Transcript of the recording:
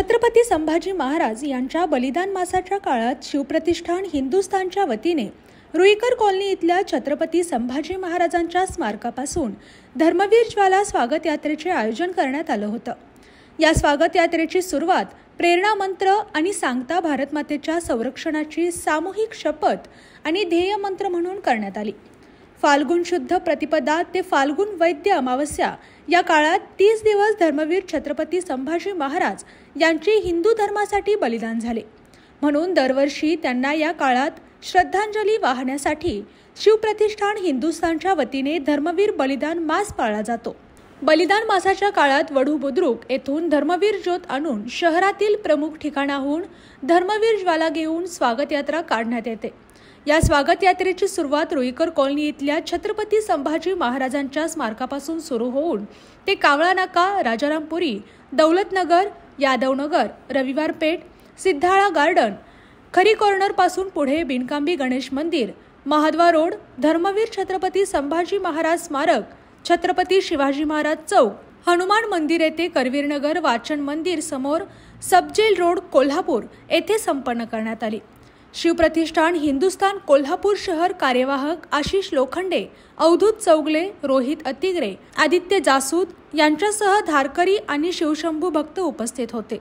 छत्रपती संभाजी महाराज यांच्या बलिदान मासाच्या काळात शिवप्रतिष्ठान हिंदुस्थानच्या वतीने रुईकर कॉलनी इथल्या छत्रपती संभाजी महाराजांच्या स्मारकापासून धर्मवीर ज्वाला स्वागत यात्रेचे आयोजन करण्यात आलं होतं। या स्वागत यात्रेची सुरुवात प्रेरणा मंत्र आणि सांगता भारत मातेच्या संरक्षणाची सामूहिक शपथ आणि ध्येय मंत्र म्हणून करण्यात आली। फाल्गुन शुद्ध प्रतिपदा ते फाल्गुन वैद्य अमावस्या या काळात 30 दिवस धर्मवीर छत्रपती संभाजी महाराज यांचे हिंदू धर्मासाठी बलिदान झाले, म्हणून दरवर्षी त्यांना या काळात श्रद्धांजली वाहण्यासाठी शिवप्रतिष्ठान हिंदुस्थानच्या वतीने धर्मवीर बलिदान मास पाळला जातो। बलिदान मासाच्या काळात वढू बुद्रुक येथून धर्मवीर ज्योत आणून शहरातील प्रमुख ठिकाणाहून धर्मवीर ज्वाला घेऊन स्वागत यात्रा काढण्यात येते। या स्वागत यात्रेची सुरुवात रुईकर कॉलनी इथल्या छत्रपती संभाजी महाराजांच्या स्मारकापासून सुरू होऊन ते कावळा नाका, राजारामपुरी, दौलतनगर, यादवनगर, रविवार पेठ, सिद्धाळा गार्डन, खरी कॉर्नर पासून पुढे बिनकांबी गणेश मंदिर, महाद्वार रोड, धर्मवीर छत्रपती संभाजी महाराज स्मारक, छत्रपती शिवाजी महाराज चौक, हनुमान मंदिर येथे करवीरनगर वाचन मंदिर समोर, सबजेल रोड, कोल्हापूर येथे संपन्न करण्यात आली। शिवप्रतिष्ठान हिंदुस्थान कोल्हापूर शहर कार्यवाहक आशिष लोखंडे, अवधूत चौगले, रोहित अतिग्रे, आदित्य जासूद यांच्यासह धारकरी आणि शिवशंभू भक्त उपस्थित होते।